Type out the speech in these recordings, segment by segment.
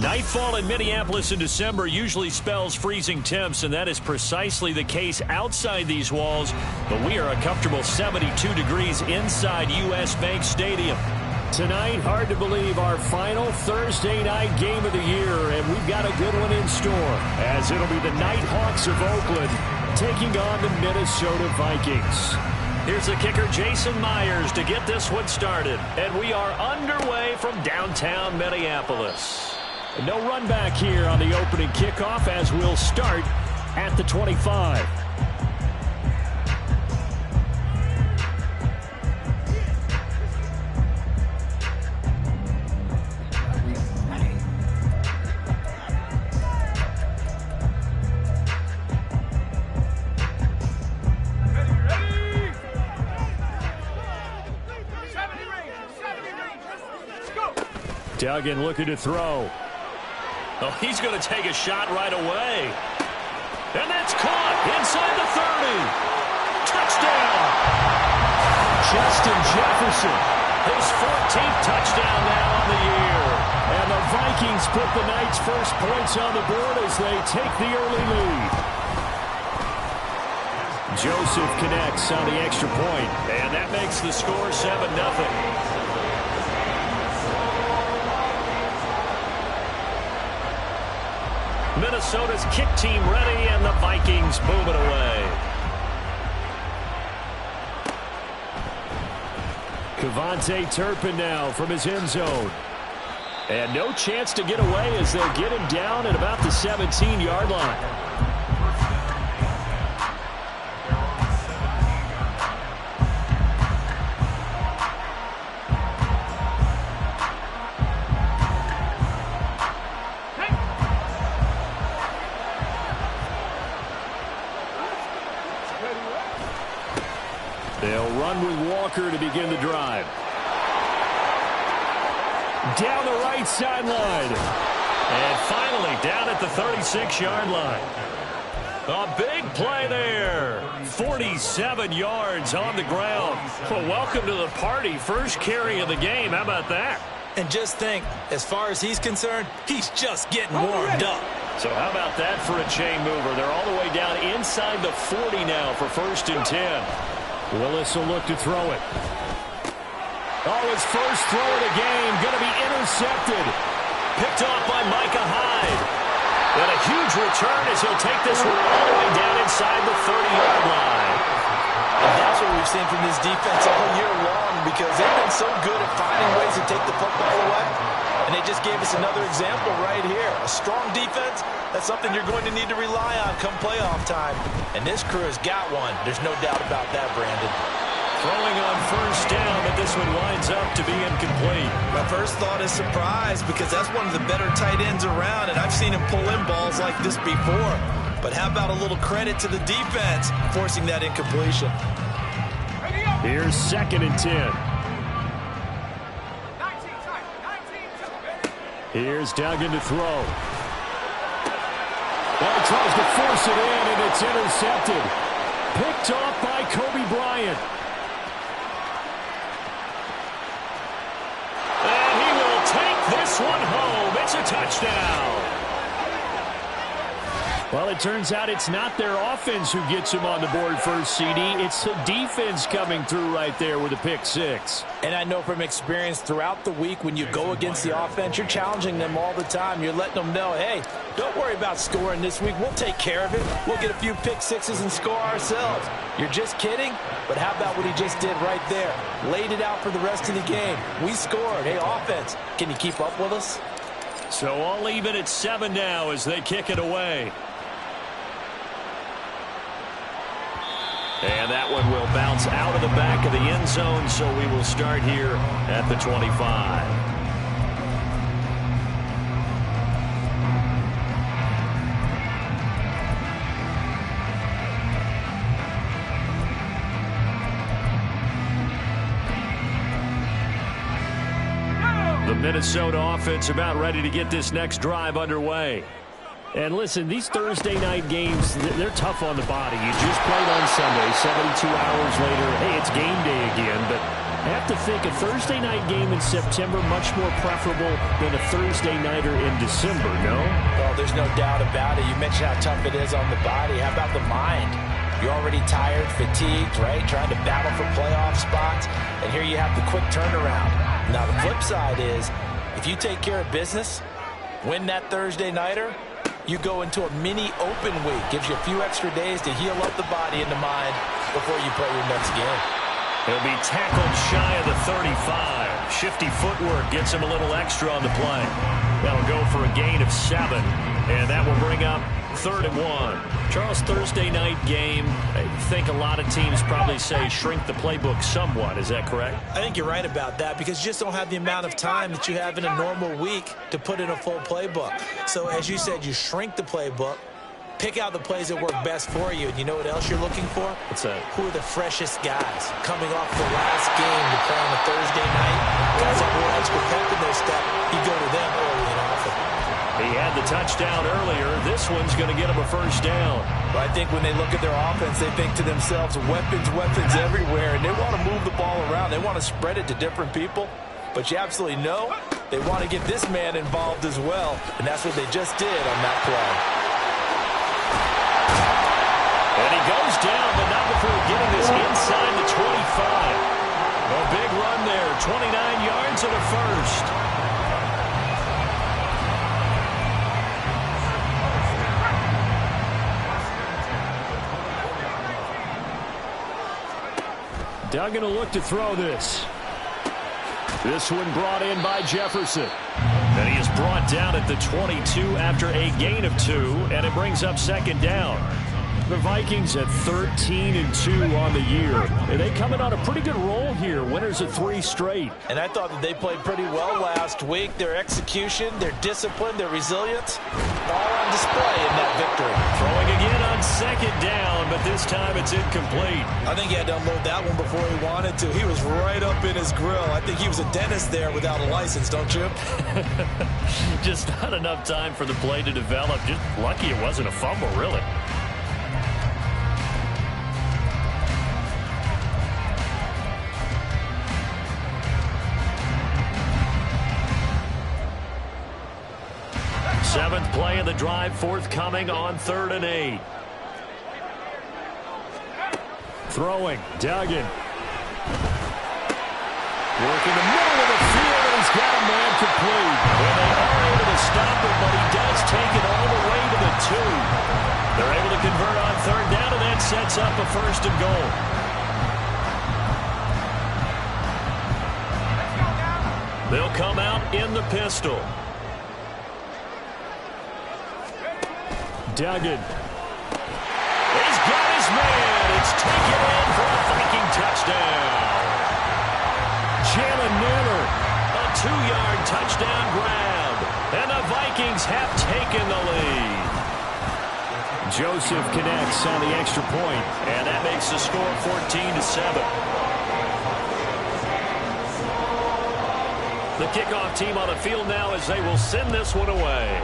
Nightfall in Minneapolis in December usually spells freezing temps, and that is precisely the case outside these walls. But we are a comfortable 72 degrees inside U.S. Bank Stadium. Tonight, hard to believe, our final Thursday night game of the year, and we've got a good one in store, as it'll be the Nighthawks of Oakland taking on the Minnesota Vikings. Here's the kicker, Jason Myers, to get this one started. And we are underway from downtown Minneapolis. No run back here on the opening kickoff, as we'll start at the 25. Duggan looking to throw. Oh, he's going to take a shot right away. And that's caught inside the 30. Touchdown. Justin Jefferson, his 14th touchdown now on the year. And the Vikings put the night's first points on the board as they take the early lead. Joseph connects on the extra point, and that makes the score 7-0. Minnesota's kick team ready, and the Vikings move it away. Kevontae Turpin now from his end zone. And no chance to get away as they'll get him down at about the 17-yard line. They'll run with Walker to begin the drive. Down the right sideline. And finally down at the 36-yard line. A big play there. 47 yards on the ground. Well, welcome to the party. First carry of the game. How about that? And just think, as far as he's concerned, he's just getting warmed up. So how about that for a chain mover? They're all the way down inside the 40 now for 1st and 10. Willis will look to throw it. Oh, his first throw of the game going to be intercepted. Picked off by Micah Hyde. And a huge return as he'll take this one all the way down inside the 30-yard line. And that's what we've seen from this defense all year long, because they've been so good at finding ways to take the football away. And they just gave us another example right here. A strong defense, that's something you're going to need to rely on come playoff time. And this crew has got one. There's no doubt about that, Brandon. Throwing on 1st down, but this one winds up to be incomplete. My first thought is surprise, because that's one of the better tight ends around, and I've seen him pull in balls like this before. But how about a little credit to the defense forcing that incompletion? Here's 2nd and 10. Here's Duggan to throw. Well, he tries to force it in, and it's intercepted. Picked off by Kobe Bryant. And he will take this one home. It's a touchdown. Well, it turns out it's not their offense who gets him on the board first, CD. It's the defense coming through right there with a pick 6. And I know from experience throughout the week, when you go against the offense, you're challenging them all the time. You're letting them know, hey, don't worry about scoring this week. We'll take care of it. We'll get a few pick 6s and score ourselves. You're just kidding? But how about what he just did right there? Laid it out for the rest of the game. We scored. Hey, offense, can you keep up with us? So all even at 7 now as they kick it away. And that one will bounce out of the back of the end zone, so we will start here at the 25. Minnesota offense about ready to get this next drive underway. And listen, these Thursday night games, they're tough on the body. You just played on Sunday, 72 hours later. Hey, it's game day again, but I have to think a Thursday night game in September much more preferable than a Thursday nighter in December, no? Well, there's no doubt about it. You mentioned how tough it is on the body. How about the mind? You're already tired, fatigued, right? Trying to battle for playoff spots. And here you have the quick turnaround. Now, the flip side is, if you take care of business, win that Thursday nighter, you go into a mini open week. Gives you a few extra days to heal up the body and the mind before you play your next game. He'll be tackled shy of the 35. Shifty footwork gets him a little extra on the play. That'll go for a gain of 7, and that will bring up 3rd and 1. Charles, Thursday night game, I think a lot of teams probably say shrink the playbook somewhat. Is that correct? I think you're right about that because you just don't have the amount of time that you have in a normal week to put in a full playbook. So as you said, you shrink the playbook, pick out the plays that work best for you. And you know what else you're looking for? What's that? Who are the freshest guys coming off the last game to play on a Thursday night? Guys have more extra pep in their step. You go to them early and often. He had the touchdown earlier. This one's going to get him a first down. But I think when they look at their offense, they think to themselves, weapons, weapons everywhere. And they want to move the ball around. They want to spread it to different people. But you absolutely know they want to get this man involved as well. And that's what they just did on that play. And he goes down, but not before getting this inside the 25. A big run there, 29 yards and a first. Duggan will look to throw this. This one brought in by Jefferson. And he is brought down at the 22 after a gain of 2, and it brings up 2nd down. The Vikings at 13-2 on the year. And they coming on a pretty good roll here. Winners of 3 straight. And I thought that they played pretty well last week. Their execution, their discipline, their resilience, all on display in that victory. Throwing again on 2nd down, but this time it's incomplete. I think he had to unload that one before he wanted to. He was right up in his grill. I think he was a dentist there without a license, don't you? Just not enough time for the play to develop. Just lucky it wasn't a fumble, really. Seventh play of the drive forthcoming on 3rd and 8. Throwing, Duggan. Working the middle of the field, and he's got a man complete. And they are able to stop him, but he does take it all the way to the 2. They're able to convert on 3rd down, and that sets up a 1st and goal. They'll come out in the pistol. Duggan. He's got his man. It's taken in for a Viking touchdown. Jalen Naylor, a 2-yard touchdown grab. And the Vikings have taken the lead. Joseph connects on the extra point, and that makes the score 14-7. The kickoff team on the field now as they will send this one away.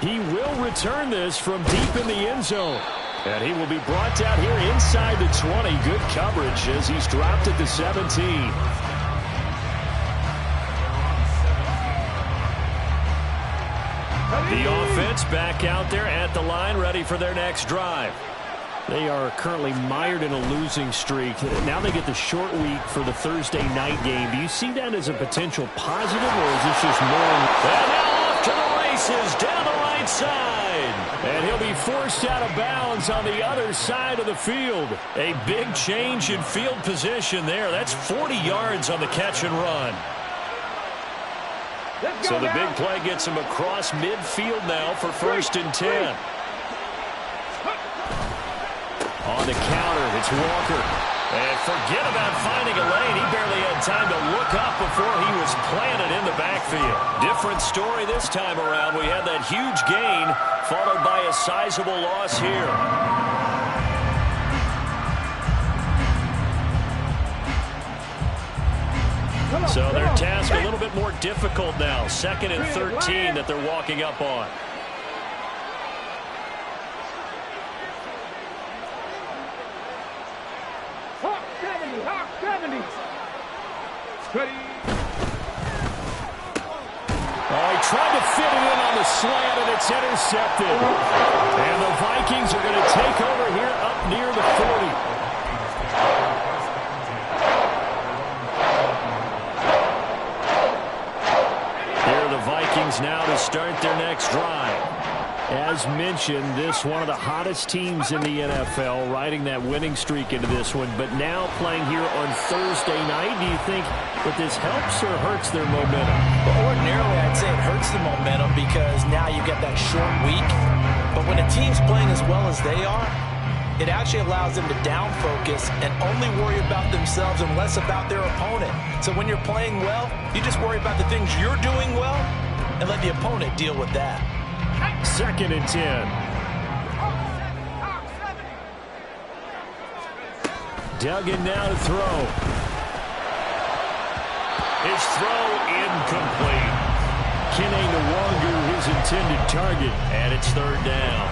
He will return this from deep in the end zone. And he will be brought down here inside the 20. Good coverage as he's dropped at the 17. The offense back out there at the line, ready for their next drive. They are currently mired in a losing streak. Now they get the short week for the Thursday night game. Do you see that as a potential positive, or is this just more? And now off to the races down the right side. And he'll be forced out of bounds on the other side of the field. A big change in field position there. That's 40 yards on the catch and run. So the big play gets him across midfield now for 1st and 10. On the counter, it's Walker. And forget about finding a lane. He barely had time to look up before he was planted in the backfield. Different story this time around. We had that huge gain followed by a sizable loss here. So their task a little bit more difficult now. 2nd and 13 that they're walking up on. Hawk 70, Hawk 70. Ready. Oh, he tried to fit it in on the slant, and it's intercepted. And the Vikings are going to take over here up near the 40. Here are the Vikings now to start their next drive. As mentioned, this one of the hottest teams in the NFL, riding that winning streak into this one, but now playing here on Thursday night. Do you think that this helps or hurts their momentum? Well, ordinarily, I'd say it hurts the momentum because now you get that short week. But when a team's playing as well as they are, it actually allows them to down focus and only worry about themselves and less about their opponent. So when you're playing well, you just worry about the things you're doing well and let the opponent deal with that. 2nd and 10. Duggan now to throw. His throw incomplete. Kene no longer his intended target, and it's 3rd down.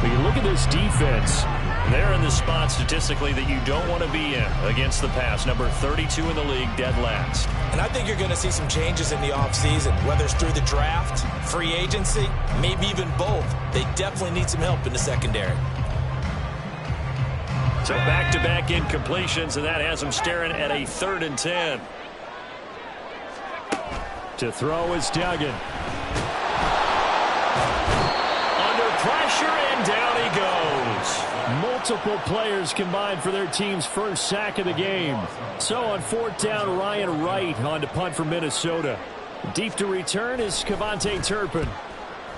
When you look at this defense, they're in the spot statistically that you don't want to be in against the pass. Number 32 in the league, dead last. And I think you're going to see some changes in the offseason, whether it's through the draft, free agency, maybe even both. They definitely need some help in the secondary. So back-to-back incompletions, and that has them staring at a 3rd and 10. To throw is Duggan. Under pressure, and down he goes. Multiple players combined for their team's first sack of the game. So on 4th down, Ryan Wright on to punt for Minnesota. Deep to return is Kevontae Turpin.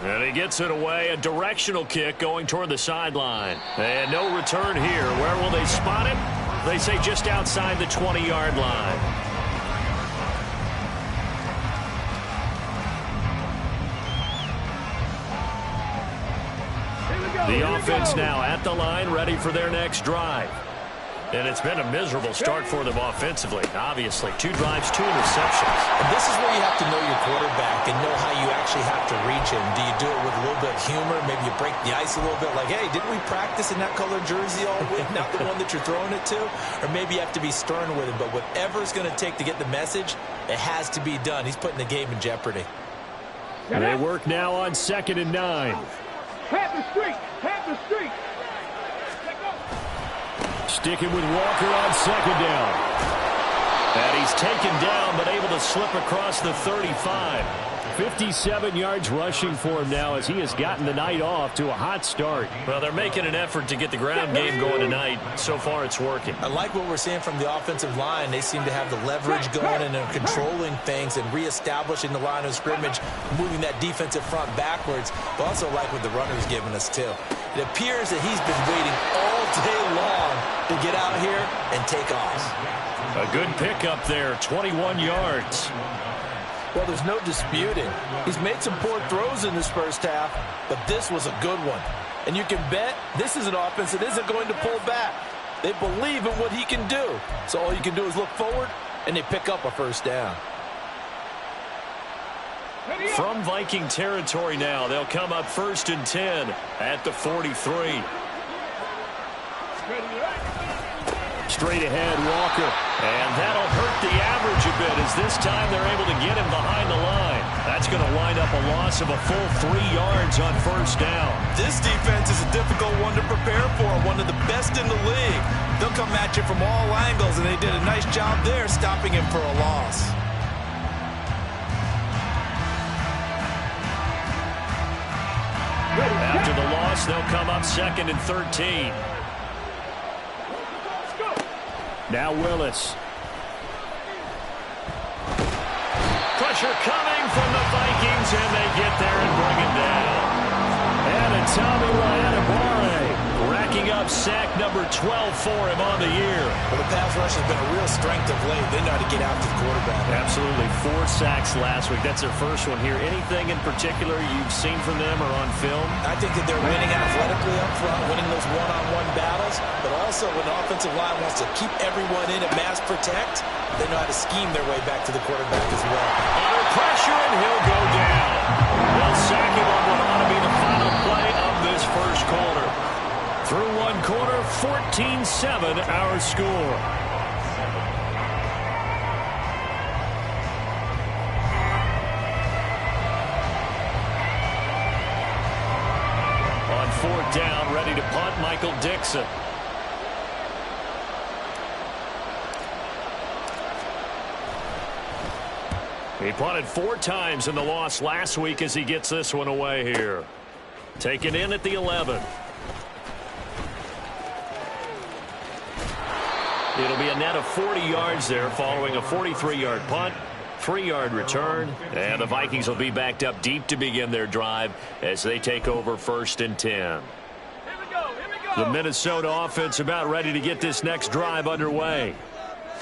And he gets it away, a directional kick going toward the sideline. And no return here. Where will they spot it? They say just outside the 20-yard line. The offense now at the line, ready for their next drive. And it's been a miserable start for them offensively, obviously. 2 drives, 2 interceptions. And this is where you have to know your quarterback and know how you actually have to reach him. Do you do it with a little bit of humor? Maybe you break the ice a little bit like, hey, didn't we practice in that color jersey all week? Not the one that you're throwing it to? Or maybe you have to be stern with him. But whatever it's going to take to get the message, it has to be done. He's putting the game in jeopardy. And they work now on 2nd and 9. Have the streak. Have the streak. Sticking with Walker on 2nd down. And he's taken down, but able to slip across the 35. 57 yards rushing for him now as he has gotten the night off to a hot start. Well, they're making an effort to get the ground game going tonight. So far, it's working. I like what we're seeing from the offensive line. They seem to have the leverage going and they're controlling things and reestablishing the line of scrimmage, moving that defensive front backwards. But also like what the runner's giving us, too. It appears that he's been waiting all day long to get out here and take off. A good pickup there, 21 yards. Well, there's no disputing. He's made some poor throws in this first half, but this was a good one. And you can bet this is an offense that isn't going to pull back. They believe in what he can do. So all you can do is look forward, and they pick up a 1st down. From Viking territory now, they'll come up 1st and 10 at the 43. Straight ahead, Walker. And that'll hurt the average a bit as this time they're able to get him behind the line. That's going to wind up a loss of a full 3 yards on 1st down. This defense is a difficult one to prepare for, one of the best in the league. They'll come at you from all angles, and they did a nice job there stopping him for a loss. After the loss, they'll come up 2nd and 13. Now Willis. Pressure coming from the Vikings, and they get there and bring it down. And a Tommy Layanabare racking up up sack number 12 for him on the year. Well, the pass rush has been a real strength of late. They know how to get after the quarterback. Absolutely. 4 sacks last week. That's their first one here. Anything in particular you've seen from them or on film? I think that they're winning athletically up front, winning those one-on-one battles, but also when the offensive line wants to keep everyone in and mass protect, they know how to scheme their way back to the quarterback as well. Under pressure, and he'll go down. They'll sack him on what ought to be the final play of this first quarter. Through one quarter, 14-7 our score. On 4th down, ready to punt, Michael Dixon. He punted 4 times in the loss last week as he gets this one away here. Taken in at the 11. It'll be a net of 40 yards there following a 43-yard punt, 3-yard return, and the Vikings will be backed up deep to begin their drive as they take over 1st and 10. Here we go. The Minnesota offense about ready to get this next drive underway.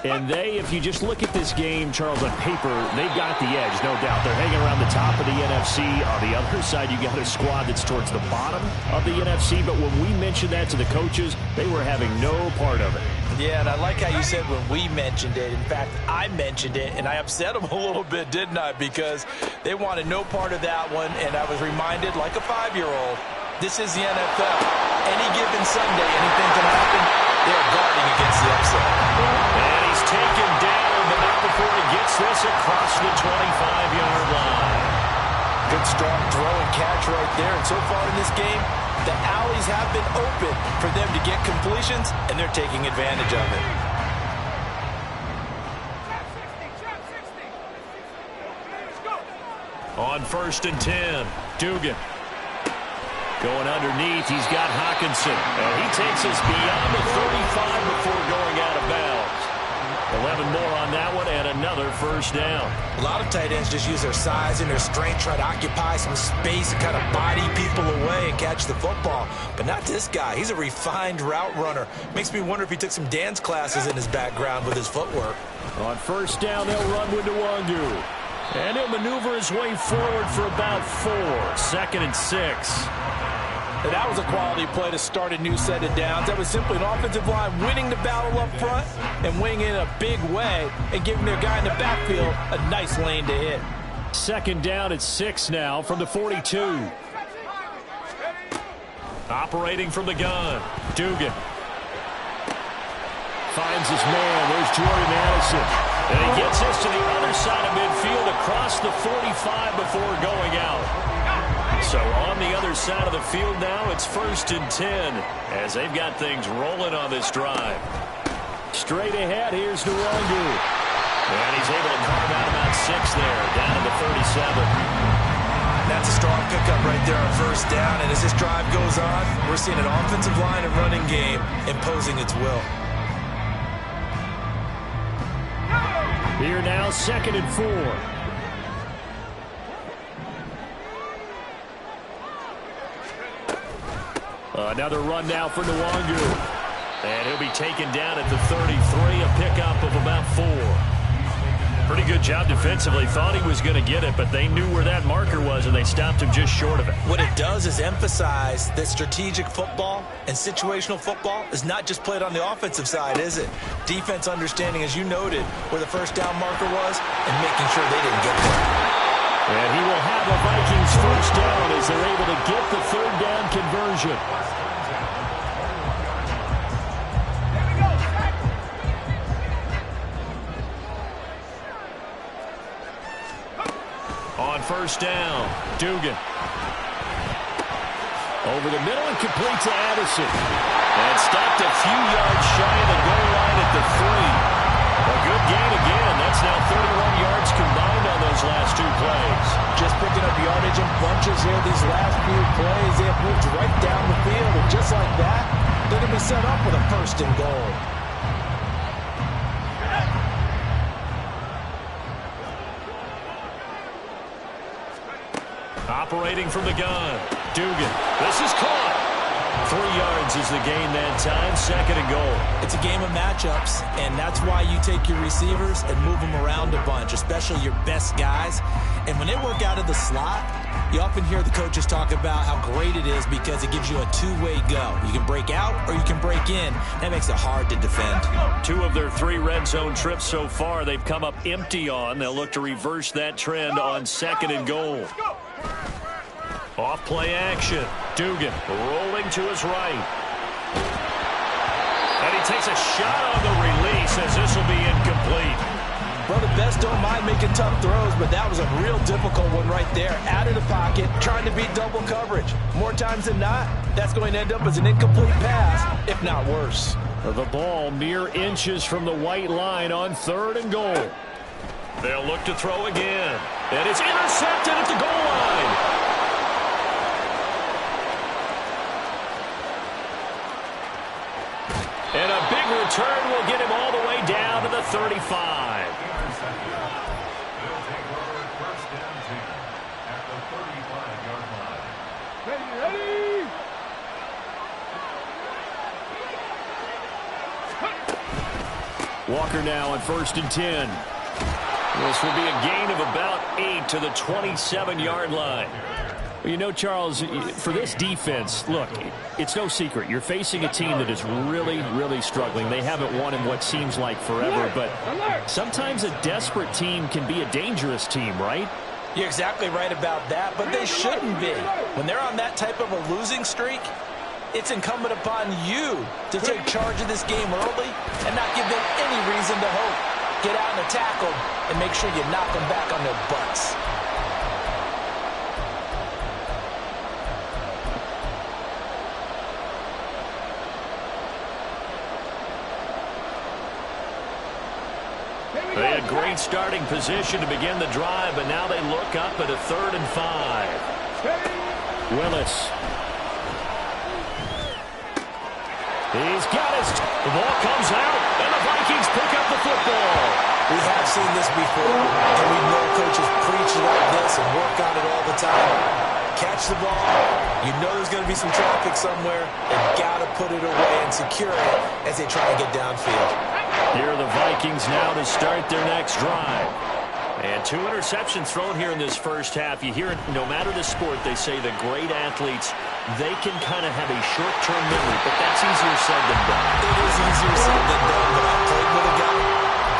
And if you just look at this game, Charles, on paper, they've got the edge, no doubt. They're hanging around the top of the NFC. On the other side, you got a squad that's towards the bottom of the NFC. But when we mentioned that to the coaches, they were having no part of it. Yeah, and I like how you said when we mentioned it. In fact, I mentioned it, and I upset them a little bit, didn't I? Because they wanted no part of that one, and I was reminded, like a 5-year-old, this is the NFL. Any given Sunday, anything can happen. They're guarding against the upset. And he's taken down, but not before he gets this across the 25-yard line. Good strong throw and catch right there. And so far in this game, the alleys have been open for them to get completions, and they're taking advantage of it. On 1st and 10, Dugan. Going underneath, he's got Hawkinson. And he takes us beyond the 35 before going out of bounds. 11 more on that one, and another first down. A lot of tight ends just use their size and their strength, try to occupy some space and kind of body people away and catch the football. But not this guy. He's a refined route runner. Makes me wonder if he took some dance classes in his background with his footwork. On 1st down, they'll run with Nwangu. And he'll maneuver his way forward for about 4. 2nd and 6. And that was a quality play to start a new set of downs. That was simply an offensive line winning the battle up front and winning in a big way and giving their guy in the backfield a nice lane to hit. 2nd down at 6 now from the 42. Operating from the gun, Dugan. Finds his man. There's Jordan Addison. And he gets this to the other side of midfield across the 45 before going out. So on the other side of the field now, it's 1st and 10 as they've got things rolling on this drive. Straight ahead, here's Nwangu. And he's able to carve out about 6 there, down to the 37. That's a strong pickup right there on 1st down. And as this drive goes on, we're seeing an offensive line and running game imposing its will. Here now, 2nd and 4. Another run now for Nwangu. And he'll be taken down at the 33, a pickup of about 4. Pretty good job defensively. Thought he was going to get it, but they knew where that marker was, and they stopped him just short of it. What it does is emphasize that strategic football and situational football is not just played on the offensive side, is it? Defense understanding, as you noted, where the 1st down marker was and making sure they didn't get there. And he will have a Vikings 1st down as they're able to get the 3rd down conversion. On 1st down, Dugan. Over the middle and complete to Addison. And stopped a few yards shy of the goal line at the 3. A good gain again. That's now 31 yards combined on those last 2 plays. Just picking up yardage in bunches here these last few plays. They have moved right down the field. And just like that, they're going to be set up with a 1st and goal. Operating from the gun, Dugan. This is caught. yards is the gain that time. 2nd and goal. It's a game of matchups, and that's why you take your receivers and move them around a bunch, especially your best guys. And when they work out of the slot, you often hear the coaches talk about how great it is because it gives you a two-way go. You can break out or you can break in. That makes it hard to defend. 2 of their 3 red zone trips so far they've come up empty on. They'll look to reverse that trend on 2nd and goal. Off play action. Dugan rolling to his right. And he takes a shot on the release as this will be incomplete. Brother Best don't mind making tough throws, but that was a real difficult one right there. Out of the pocket, trying to beat double coverage. More times than not, that's going to end up as an incomplete pass, if not worse. The ball mere inches from the white line on 3rd and goal. They'll look to throw again. And it's intercepted at the goal line. And a big return will get him all the way down to the 35. Ready? Walker now on 1st and 10. This will be a gain of about 8 to the 27-yard line. Well, you know, Charles, for this defense, look, it's no secret. You're facing a team that is really, really struggling. They haven't won in what seems like forever, but sometimes a desperate team can be a dangerous team, right? You're exactly right about that, but they shouldn't be. When they're on that type of a losing streak, it's incumbent upon you to take charge of this game early and not give them any reason to hope. Get out and attack them and make sure you knock them back on their butts. They had great starting position to begin the drive, but now they look up at a 3rd and 5. Willis. He's got it. The ball comes out, and the Vikings pick up the football. We have seen this before, and we know coaches preach like this and work on it all the time. Catch the ball, you know there's going to be some traffic somewhere, and got to put it away and secure it as they try to get downfield. Here are the Vikings now to start their next drive. And 2 interceptions thrown here in this first half. You hear it, no matter the sport, they say the great athletes, they can kind of have a short-term memory, but that's easier said than done. It is easier said than done, but I played with a guy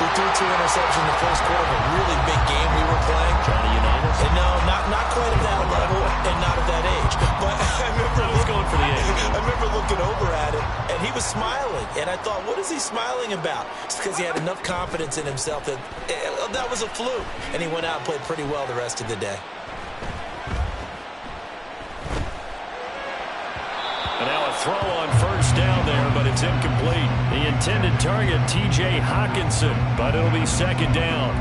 who threw 2 interceptions in the first quarter of a really big game we were playing. Johnny Unitas? And no, not quite at that level and not at that age. But I remember going for the age. I remember looking over at it, and he was smiling. And I thought, what is he smiling about? It's because he had enough confidence in himself that that was a fluke. And he went out and played pretty well the rest of the day. And now a throw on 1st down there, but it's incomplete. The intended target, T.J. Hawkinson, but it'll be 2nd down.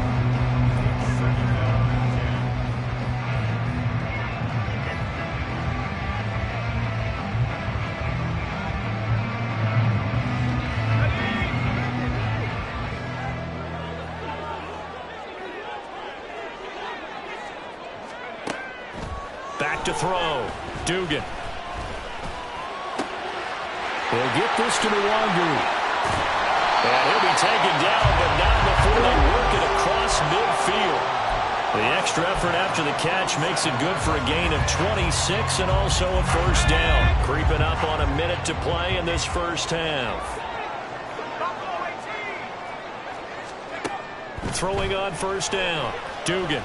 Back to throw. Dugan. They'll get this to Nwangu. And he'll be taken down, but not before they work it across midfield. The extra effort after the catch makes it good for a gain of 26 and also a 1st down. Creeping up on a minute to play in this first half. Throwing on 1st down. Dugan.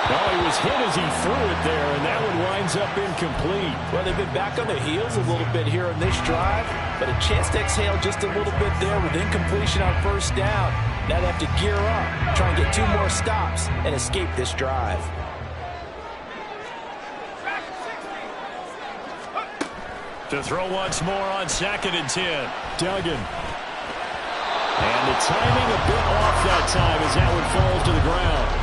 Well, he was hit as he threw it there, and that one winds up incomplete. Well, they've been back on their heels a little bit here in this drive, but a chance to exhale just a little bit there with incompletion on 1st down. Now they have to gear up, try and get 2 more stops, and escape this drive. To throw once more on 2nd and 10. Duggan. And the timing a bit off that time as that one falls to the ground.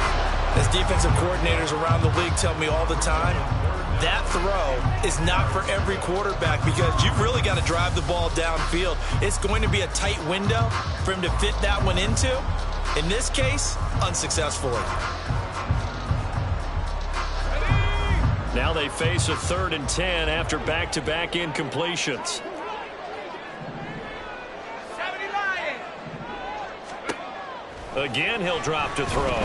As defensive coordinators around the league tell me all the time, that throw is not for every quarterback because you've really got to drive the ball downfield. It's going to be a tight window for him to fit that one into. In this case, unsuccessfully. Now they face a 3rd and 10 after back-to-back incompletions. Again, he'll drop to throw.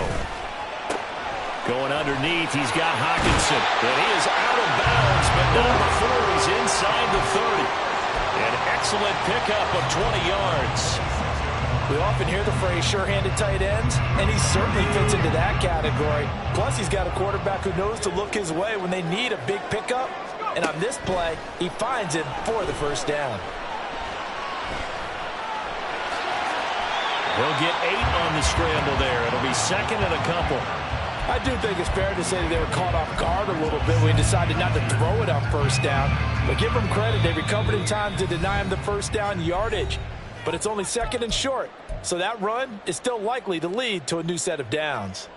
Going underneath, he's got Hawkinson. And he is out of bounds, but not before he's inside the 30. An excellent pickup of 20 yards. We often hear the phrase sure-handed tight ends, and he certainly fits into that category. Plus, he's got a quarterback who knows to look his way when they need a big pickup. And on this play, he finds it for the first down. He'll get 8 on the scramble there. It'll be 2nd and a couple. I do think it's fair to say that they were caught off guard a little bit when he decided not to throw it on first down. But give them credit. They recovered in time to deny him the first down yardage. But it's only 2nd and short. So that run is still likely to lead to a new set of downs.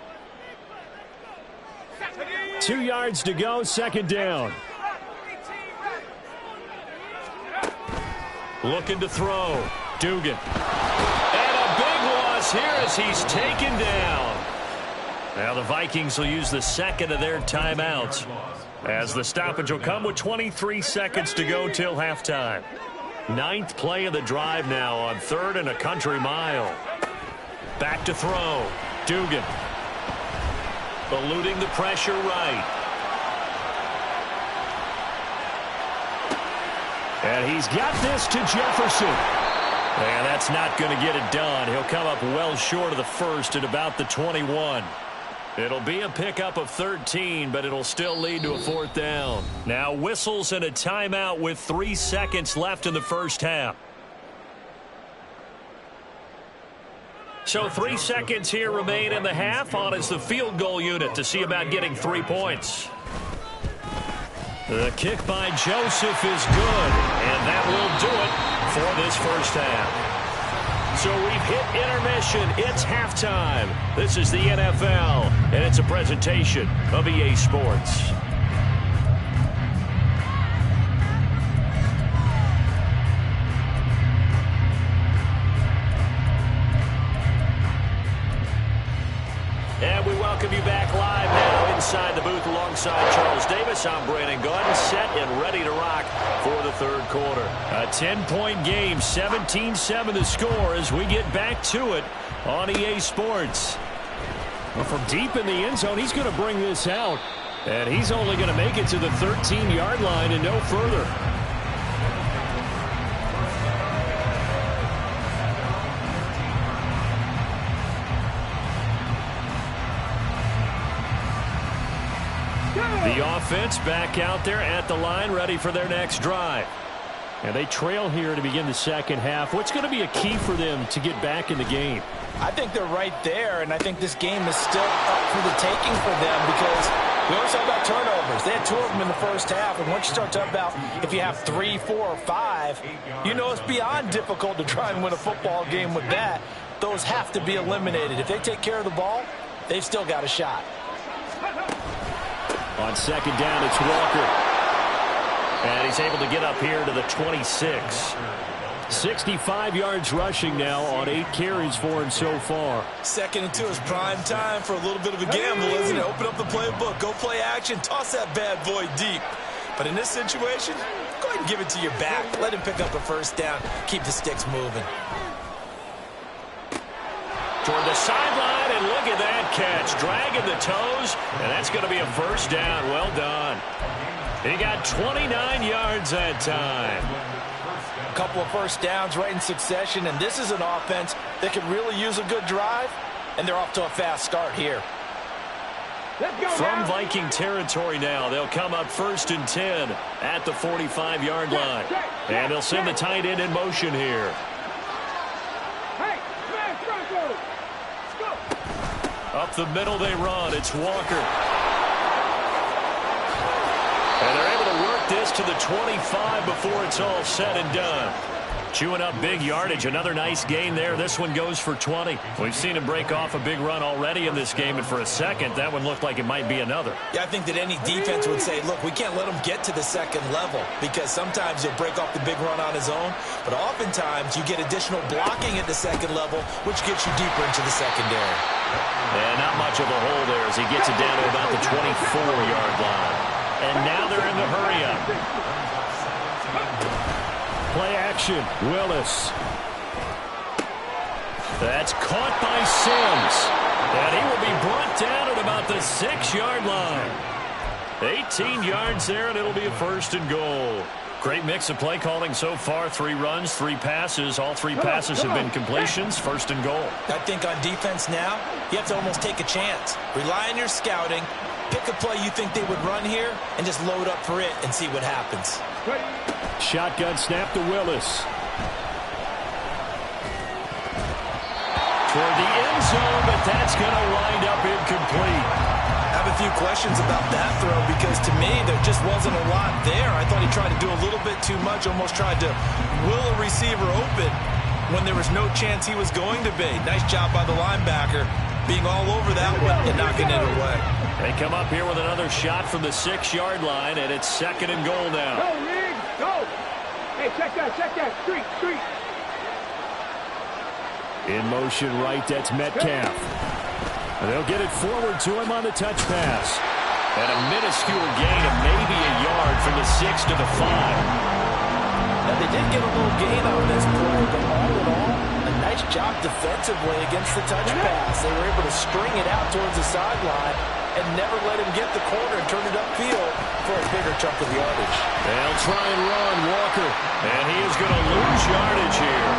2 yards to go, 2nd down. Looking to throw. Dugan. And a big loss here as he's taken down. Now the Vikings will use the 2nd of their timeouts, as the stoppage will come with 23 seconds to go till halftime. 9th play of the drive now on 3rd and a country mile. Back to throw. Dugan. Eluding the pressure right. And he's got this to Jefferson. And that's not going to get it done. He'll come up well short of the first at about the 21. It'll be a pickup of 13, but it'll still lead to a 4th down. Now whistles and a timeout with 3 seconds left in the first half. So 3 seconds here remain in the half. On is the field goal unit to see about getting 3 points. The kick by Joseph is good, and that will do it for this first half. So we've hit intermission. It's halftime. This is the NFL, and it's a presentation of EA Sports. And we welcome you back live now inside the booth alongside Charles Davis. I'm Brandon Gordon, set and ready to rock for the 3rd quarter. A 10-point game, 17-7 the score as we get back to it on EA Sports. Well, from deep in the end zone, he's going to bring this out. And he's only going to make it to the 13-yard line and no further. The offense back out there at the line, ready for their next drive. And they trail here to begin the second half. What's going to be a key for them to get back in the game? I think they're right there, and I think this game is still up for the taking for them because we always talk about turnovers. They had 2 of them in the first half, and once you start talking about if you have 3, 4, or 5, you know it's beyond difficult to try and win a football game with that. Those have to be eliminated. If they take care of the ball, they've still got a shot. On 2nd down, it's Walker. And he's able to get up here to the 26. 65 yards rushing now on 8 carries for him so far. 2nd and 2 is prime time for a little bit of a gamble, isn't it? Open up the playbook, go play action, toss that bad boy deep. But in this situation, go ahead and give it to your back. Let him pick up a first down. Keep the sticks moving. Toward the sideline, and look at that catch. Dragging the toes, and that's going to be a first down. Well done. He got 29 yards that time. A couple of first downs right in succession, and this is an offense that could really use a good drive, and they're off to a fast start here. From Viking territory now, they'll come up 1st and 10 at the 45-yard line. And they'll send the tight end in motion here. Up the middle they run. It's Walker. And they're able to work this to the 25 before it's all said and done. Chewing up big yardage. Another nice gain there. This one goes for 20. We've seen him break off a big run already in this game, and for a second, that one looked like it might be another. Yeah, I think that any defense would say, look, we can't let him get to the 2nd level because sometimes he'll break off the big run on his own, but oftentimes you get additional blocking at the 2nd level, which gets you deeper into the secondary. And not much of a hole there as he gets it down to about the 24-yard line. And now they're in the hurry-up. Play action. Willis. That's caught by Sims. And he will be brought down at about the 6-yard line. 18 yards there, and it'll be a 1st and goal. Great mix of play calling so far. 3 runs, 3 passes. All 3 passes have been completions. 1st and goal. I think on defense now, you have to almost take a chance. Rely on your scouting. Pick a play you think they would run here and just load up for it and see what happens. Shotgun snap to Willis. Toward the end zone, but that's going to wind up incomplete. I have a few questions about that throw because to me there just wasn't a lot there. I thought he tried to do a little bit too much, almost tried to will a receiver open when there was no chance he was going to be. Nice job by the linebacker being all over that one and knocking it away. They come up here with another shot from the 6-yard line, and it's 2nd and goal now. Go, Lee, go. Hey, check that. Street. In motion right, that's Metcalf. And they'll get it forward to him on the touch pass. And a minuscule gain of maybe a yard from the 6 to the 5. Now they did get a little gain on this play, but all in all, a nice job defensively against the touch pass. They were able to string it out towards the sideline and never let him get the corner and turn it upfield for a bigger chunk of yardage. They'll try and run Walker, and he is going to lose yardage here.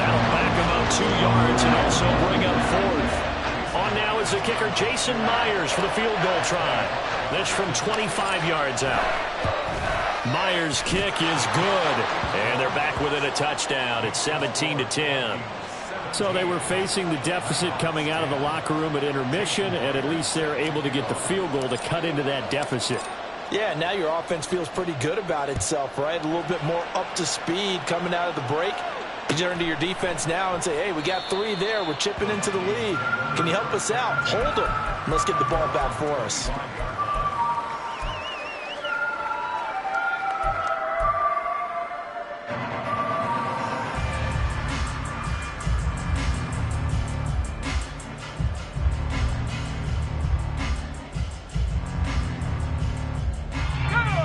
That'll back him up 2 yards and also bring up 4th. On now is the kicker, Jason Myers, for the field goal try. This from 25 yards out. Myers' kick is good, and they're back within a touchdown. It's 17-10. So they were facing the deficit coming out of the locker room at intermission, and at least they're able to get the field goal to cut into that deficit. Yeah, now your offense feels pretty good about itself, right? A little bit more up to speed coming out of the break. You turn to your defense now and say, hey, we got 3 there. We're chipping into the lead. Can you help us out? Hold them. Let's get the ball back for us.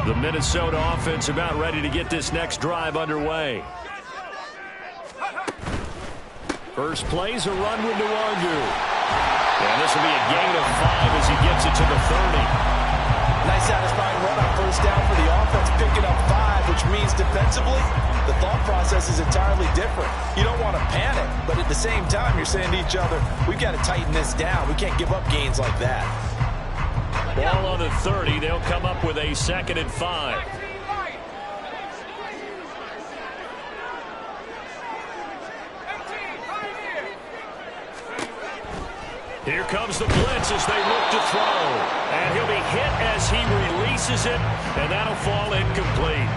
The Minnesota offense about ready to get this next drive underway. First play's a run with Nwangu. And this will be a gain of 5 as he gets it to the 30. Nice satisfying run on first down for the offense, picking up 5, which means defensively, the thought process is entirely different. You don't want to panic, but at the same time, you're saying to each other, we've got to tighten this down. We can't give up gains like that. Ball on the 30. They'll come up with a 2nd and 5. Here comes the blitz as they look to throw. And he'll be hit as he releases it, and that'll fall incomplete.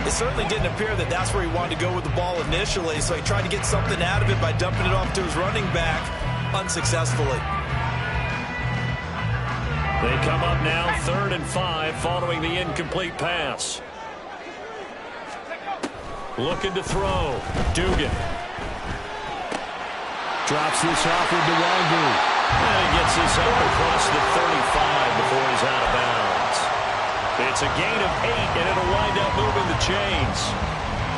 It certainly didn't appear that that's where he wanted to go with the ball initially, so he tried to get something out of it by dumping it off to his running back unsuccessfully. They come up now 3rd and 5 following the incomplete pass. Looking to throw. Dugan. Drops this off with Nwangu. And he gets this up across the 35 before he's out of bounds. It's a gain of 8, and it'll wind up moving the chains.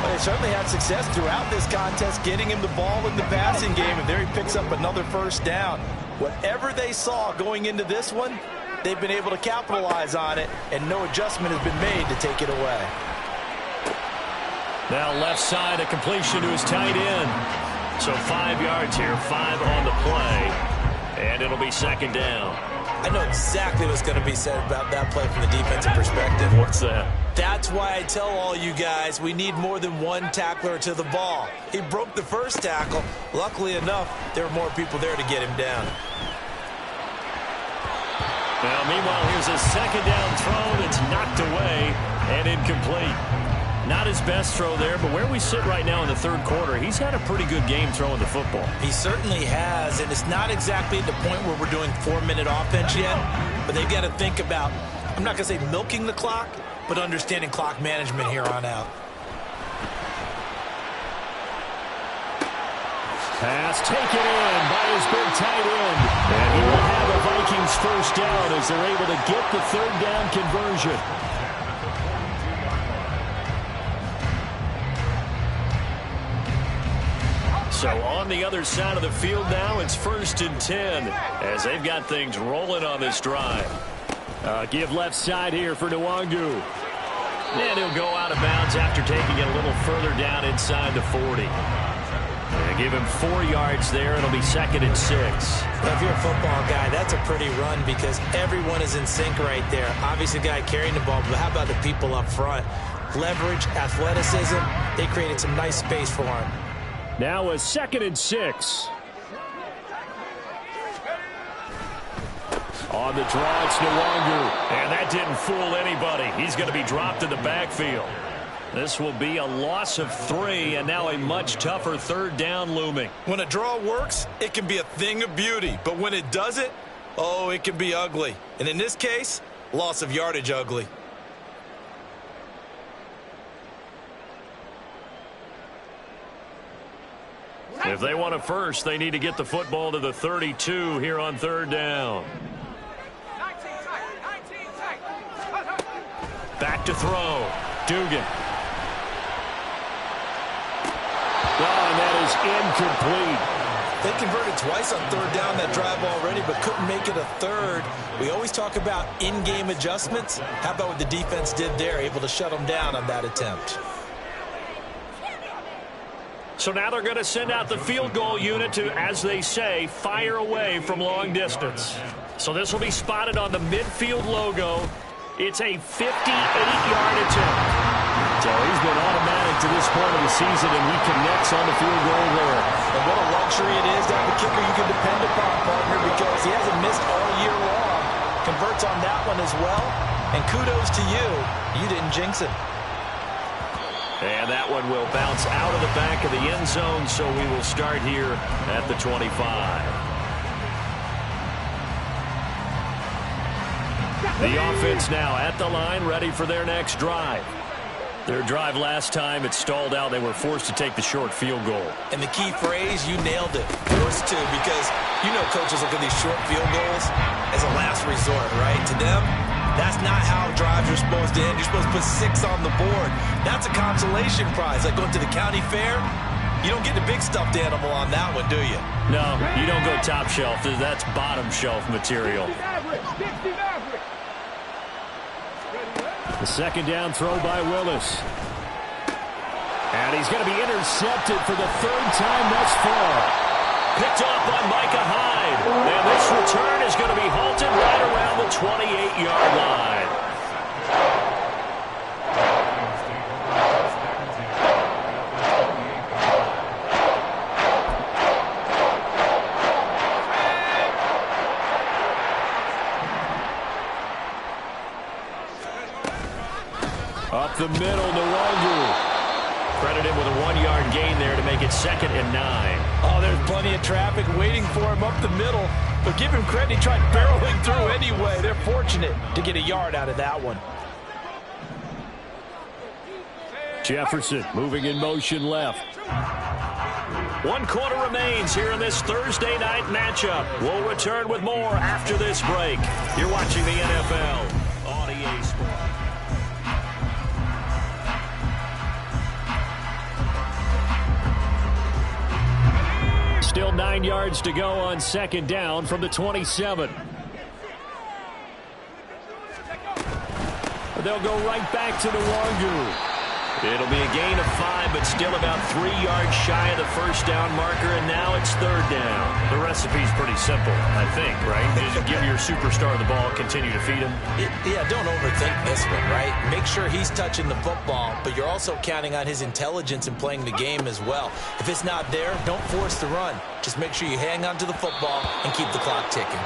Well, they certainly had success throughout this contest, getting him the ball in the passing game, and there he picks up another first down. Whatever they saw going into this one, they've been able to capitalize on it, and no adjustment has been made to take it away. Now left side, a completion to his tight end. So 5 yards here, 5 on the play, and it'll be 2nd down. I know exactly what's going to be said about that play from the defensive perspective. What's that? That's why I tell all you guys we need more than one tackler to the ball. He broke the first tackle. Luckily enough, there were more people there to get him down. Now, meanwhile, here's a 2nd down throw that's knocked away and incomplete. Not his best throw there, but where we sit right now in the 3rd quarter, he's had a pretty good game throwing the football. He certainly has, and it's not exactly at the point where we're doing 4-minute offense yet, but they've got to think about, I'm not going to say milking the clock, but understanding clock management here on out. Pass taken in by his big tight end, and he will have a Vikings Vikings first down as they're able to get the third down conversion. So on the other side of the field now, it's 1st and 10 as they've got things rolling on this drive. Give left side here for Nwangu. And he'll go out of bounds after taking it a little further down inside the 40. And give him 4 yards there. It'll be 2nd and 6. Well, if you're a football guy, that's a pretty run because everyone is in sync right there. Obviously, the guy carrying the ball, but how about the people up front? Leverage, athleticism, they created some nice space for him. Now a 2nd and 6. On the draw, it's Nwangu. And that didn't fool anybody. He's going to be dropped in the backfield. This will be a loss of 3, and now a much tougher 3rd down looming. When a draw works, it can be a thing of beauty. But when it doesn't, oh, it can be ugly. And in this case, loss of yardage ugly. If they want a first, they need to get the football to the 32 here on 3rd down. Back to throw. Dugan. And that is incomplete. They converted twice on 3rd down that drive already, but couldn't make it a 3rd. We always talk about in-game adjustments. How about what the defense did there, able to shut them down on that attempt? So now they're going to send out the field goal unit to, as they say, fire away from long distance. So this will be spotted on the midfield logo. It's a 58-yard attempt. So he's been automatic to this point of the season, and he connects on the field goal there. And what a luxury it is to have a kicker you can depend upon, partner, because he hasn't missed all year long. Converts on that one as well. And kudos to you. You didn't jinx it. And that one will bounce out of the back of the end zone, so we will start here at the 25. The offense now at the line, ready for their next drive. Their drive last time, it stalled out. They were forced to take the short field goal. And the key phrase, you nailed it. Forced to, because you know coaches look at these short field goals as a last resort, right? To them, that's not how drives are supposed to end. You're supposed to put 6 on the board. That's a consolation prize. Like going to the county fair, you don't get the big stuffed animal on that one, do you? No, you don't go top shelf. That's bottom shelf material. The 2nd down throw by Willis. And he's going to be intercepted for the 3rd time thus far. Picked off by Micah Hyde. And this return is going to be halted right around the 28-yard line. Up the middle, Nwangu. Credited with a 1-yard gain there to make it 2nd and 9. Oh, there's plenty of traffic waiting for him up the middle. But give him credit, he tried barreling through anyway. They're fortunate to get a yard out of that one. Jefferson moving in motion left. 1 quarter remains here in this Thursday night matchup. We'll return with more after this break. You're watching the NFL on EA Sports. Still 9 yards to go on 2nd down from the 27. They'll go right back to Nwangu. It'll be a gain of 5, but still about 3 yards shy of the 1st down marker, and now it's 3rd down. The recipe's pretty simple, I think, right? Just give your superstar the ball, continue to feed him. Yeah, don't overthink this one, right? Make sure he's touching the football, but you're also counting on his intelligence in playing the game as well. If it's not there, don't force the run. Just make sure you hang on to the football and keep the clock ticking.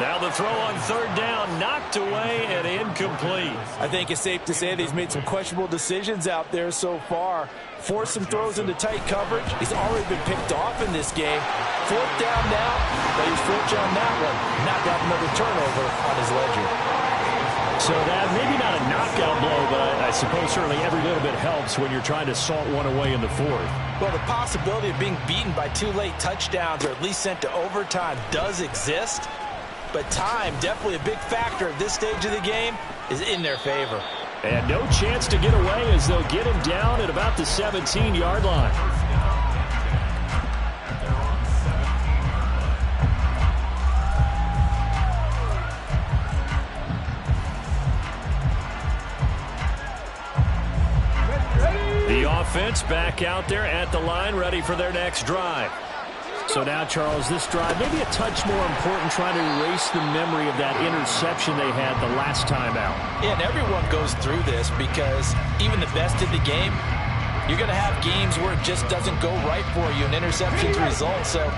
Now the throw on 3rd down, knocked away and incomplete. I think it's safe to say that he's made some questionable decisions out there so far. Forced some throws into tight coverage. He's already been picked off in this game. 4th down now, but he's fortunate on that one. Not got another turnover on his ledger. So that maybe not a knockout blow, but I suppose certainly every little bit helps when you're trying to salt one away in the 4th. Well, the possibility of being beaten by 2 late touchdowns or at least sent to overtime does exist. but time, definitely a big factor at this stage of the game, is in their favor. And no chance to get away as they'll get him down at about the 17-yard line. The offense back out there at the line, ready for their next drive. So now, Charles, this drive maybe a touch more important, trying to erase the memory of that interception they had the last time out. Yeah, and everyone goes through this because even the best in the game, you're going to have games where it just doesn't go right for you and interceptions result. So,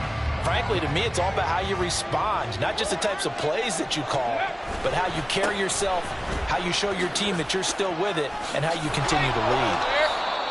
frankly, to me, it's all about how you respond, not just the types of plays that you call, but how you carry yourself, how you show your team that you're still with it, and how you continue to lead.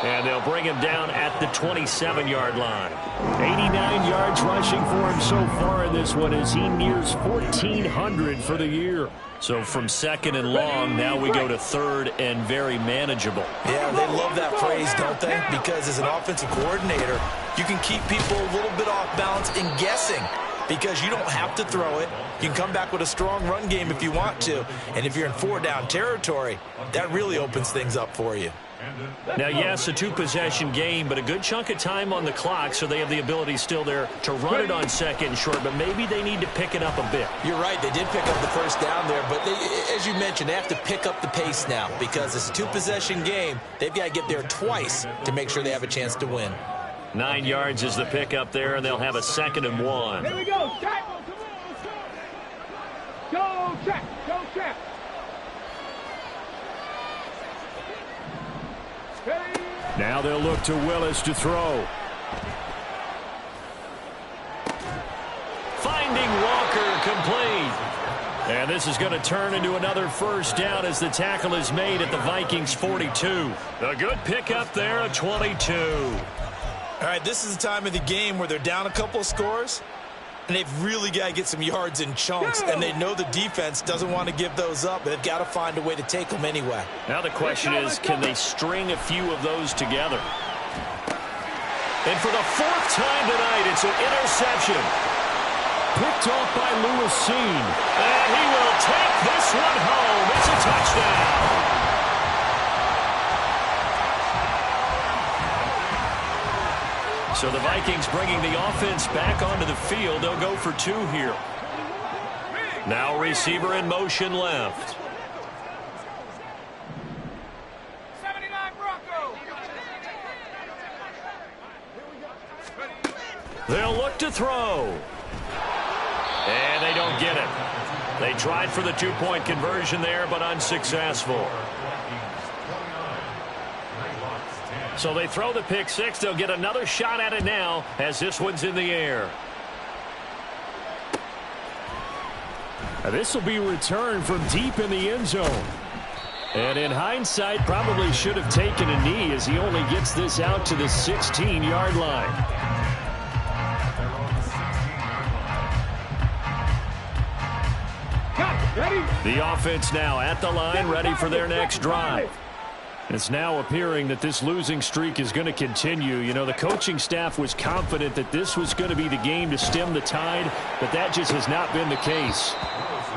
And they'll bring him down at the 27-yard line. 89 yards rushing for him so far in this one as he nears 1,400 for the year. So from second and long, now we go to third and very manageable. Yeah, they love that phrase, don't they? Because as an offensive coordinator, you can keep people a little bit off balance and guessing because you don't have to throw it. You can come back with a strong run game if you want to. And if you're in four-down territory, that really opens things up for you. Now, yes, a two-possession game, but a good chunk of time on the clock, so they have the ability still there to run it on second and short, but maybe they need to pick it up a bit. You're right. They did pick up the first down there, but as you mentioned, they have to pick up the pace now because it's a two-possession game. They've got to get there twice to make sure they have a chance to win. 9 yards is the pickup there, and they'll have a 2nd and 1. Here we go. Check. Go, check. Go, check. Now they'll look to Willis to throw. Finding Walker, complete. And this is going to turn into another first down as the tackle is made at the Vikings 42. A good pickup there at 22. All right, this is the time of the game where they're down a couple of scores, and they've really got to get some yards in chunks, and they know the defense doesn't want to give those up, but they've got to find a way to take them anyway. Now the question is, can they string a few of those together? And for the 4th time tonight, it's an interception. Picked off by Lewis Seen. And he will take this one home. It's a touchdown. So the Vikings bringing the offense back onto the field. They'll go for 2 here. Now receiver in motion left. 79 Bronco. They'll look to throw. And they don't get it. They tried for the 2-point conversion there, but unsuccessful. So they throw the pick 6. They'll get another shot at it now as this one's in the air. This will be returned from deep in the end zone. And in hindsight, probably should have taken a knee as he only gets this out to the 16-yard line. The offense now at the line, ready for their next drive. It's now appearing that this losing streak is going to continue. You know, the coaching staff was confident that this was going to be the game to stem the tide, but that just has not been the case.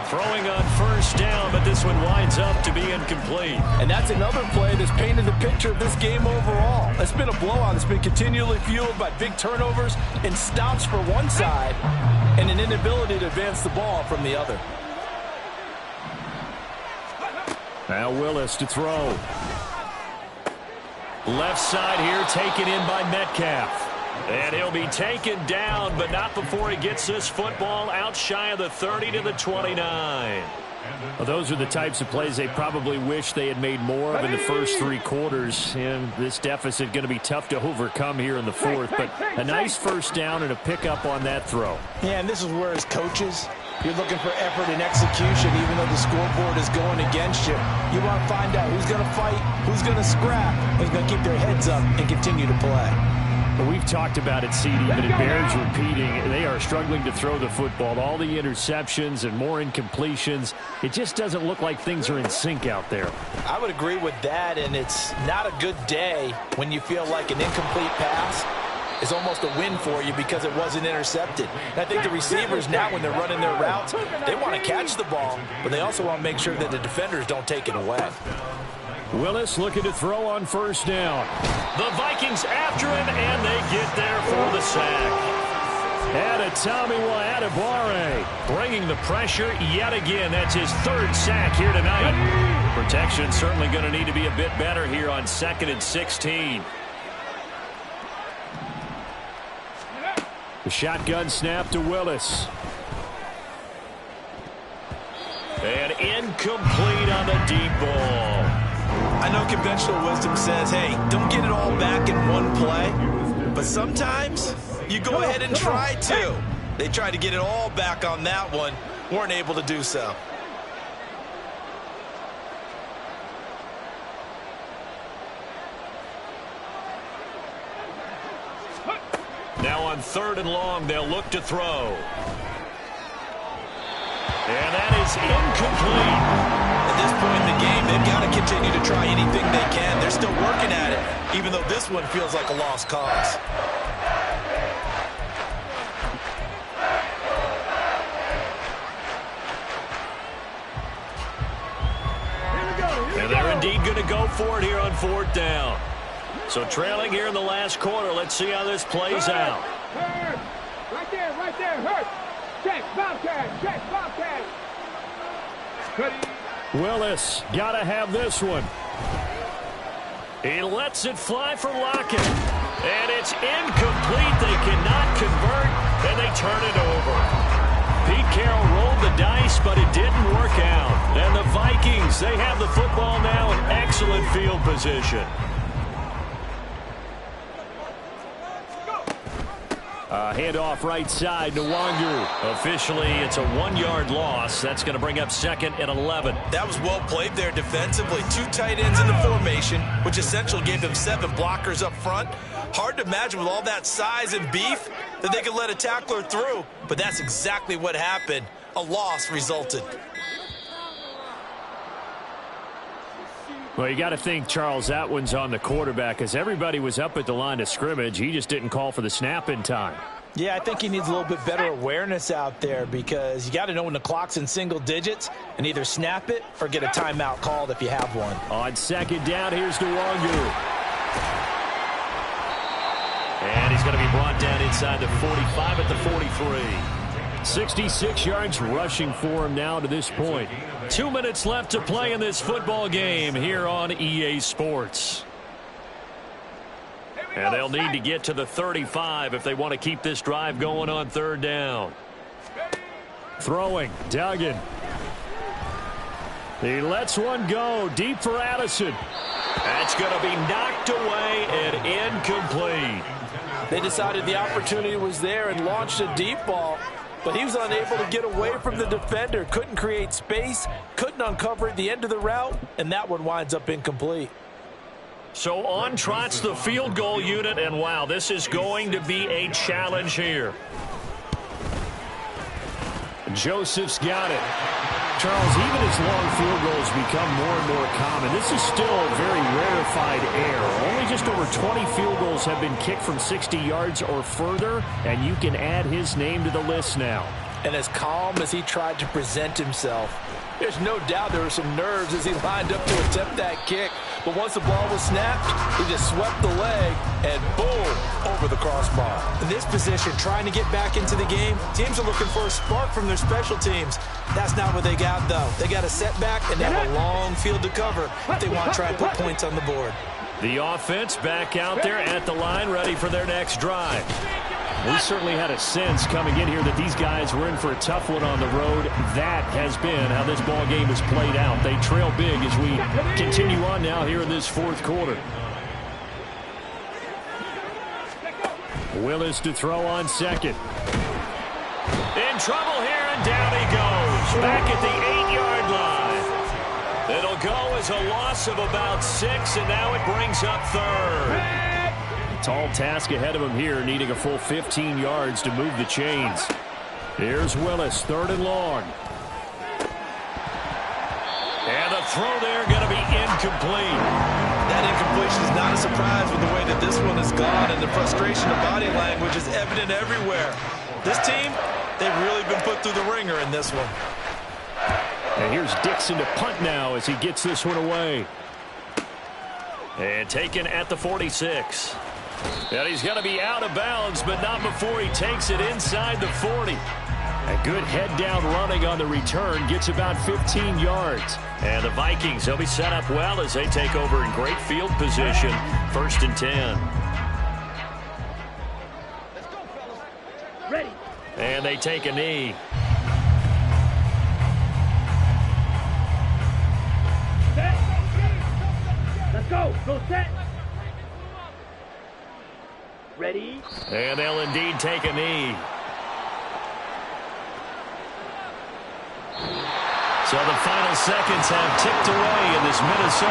Throwing on first down, but this one winds up to be incomplete. And that's another play that's painted the picture of this game overall. It's been a blowout. It's been continually fueled by big turnovers and stops for one side and an inability to advance the ball from the other. Now Willis to throw. Left side here taken in by Metcalf. And he'll be taken down, but not before he gets this football out shy of the 30 to the 29. Well, those are the types of plays they probably wish they had made more of in the first 3 quarters. And this deficit going to be tough to overcome here in the 4th. But a nice first down and a pickup on that throw. Yeah, and this is where as coaches, you're looking for effort and execution even though the scoreboard is going against you. You want to find out who's going to fight, who's going to scrap, who's going to keep their heads up and continue to play. Well, we've talked about it, CD, but it bears repeating. They are struggling to throw the football. All the interceptions and more incompletions. It just doesn't look like things are in sync out there. I would agree with that, and it's not a good day when you feel like an incomplete pass is almost a win for you because it wasn't intercepted. And I think the receivers now, when they're running their routes, they want to catch the ball, but they also want to make sure that the defenders don't take it away. Willis looking to throw on first down. The Vikings after him, and they get there for the sack. Adetomiwa Adebawore bringing the pressure yet again. That's his third sack here tonight. Protection certainly going to need to be a bit better here on 2nd and 16. The shotgun snap to Willis. And incomplete on the deep ball. I know conventional wisdom says, hey, don't get it all back in one play. But sometimes you go ahead and try to. They tried to get it all back on that one. Weren't able to do so. Now on 3rd and long, they'll look to throw. And that is incomplete. At this point in the game, they've got to continue to try anything they can. They're still working at it, even though this one feels like a lost cause. And they're indeed going to go for it here on 4th down. So trailing here in the last quarter. Let's see how this plays out. Right there, hurt. Check, Bobcat, Willis got to have this one. He lets it fly for Lockett. And it's incomplete. They cannot convert, and they turn it over. Pete Carroll rolled the dice, but it didn't work out. And the Vikings, they have the football now in excellent field position. Handoff right side to Wangu. Officially, it's a 1-yard loss. That's going to bring up 2nd and 11. That was well played there defensively. 2 tight ends in the formation, which essentially gave them 7 blockers up front. Hard to imagine with all that size and beef that they could let a tackler through. But that's exactly what happened. A loss resulted. Well, you got to think, Charles, that one's on the quarterback because everybody was up at the line of scrimmage. He just didn't call for the snap in time. Yeah, I think he needs a little bit better awareness out there because you got to know when the clock's in single digits and either snap it or get a timeout called if you have one. On 2nd down, here's Wangu. And he's going to be brought down inside the 45 at the 43. 66 yards rushing for him now to this point. 2 minutes left to play in this football game here on EA Sports. And they'll need to get to the 35 if they want to keep this drive going on 3rd down. Throwing, Duggan. He lets one go, deep for Addison. That's going to be knocked away and incomplete. They decided the opportunity was there and launched a deep ball, but he was unable to get away from the defender. Couldn't create space, couldn't uncover at the end of the route, and that one winds up incomplete. So on trots the field goal unit, and wow, this is going to be a challenge here. Joseph's got it. Charles, even as long field goals become more and more common, this is still a very rarefied air. Only just over 20 field goals have been kicked from 60 yards or further, and you can add his name to the list now. And as calm as he tried to present himself, there's no doubt there were some nerves as he lined up to attempt that kick. But once the ball was snapped, he just swept the leg and boom, over the crossbar. In this position, trying to get back into the game, teams are looking for a spark from their special teams. That's not what they got, though. They got a setback and they have a long field to cover if they want to try and put points on the board. The offense back out there at the line, ready for their next drive. We certainly had a sense coming in here that these guys were in for a tough one on the road. That has been how this ball game has played out. They trail big as we continue on now here in this 4th quarter. Willis to throw on 2nd. In trouble here, and down he goes. Back at the 8-yard line. It'll go as a loss of about 6, and now it brings up 3rd. Tall task ahead of him here, needing a full 15 yards to move the chains. Here's Willis, 3rd and long. And the throw there going to be incomplete. That incompletion is not a surprise with the way that this one has gone, and the frustration of body language is evident everywhere. This team, they've really been put through the ringer in this one. And here's Dixon to punt now as he gets this one away. And taken at the 46. And he's going to be out of bounds, but not before he takes it inside the 40. A good head-down running on the return, gets about 15 yards. And the Vikings, they'll be set up well as they take over in great field position. 1st and 10. Let's go, fellas. Ready. And they take a knee. Set. Let's go. Go set. Ready. And they'll indeed take a knee. So the final seconds have ticked away in this Minnesota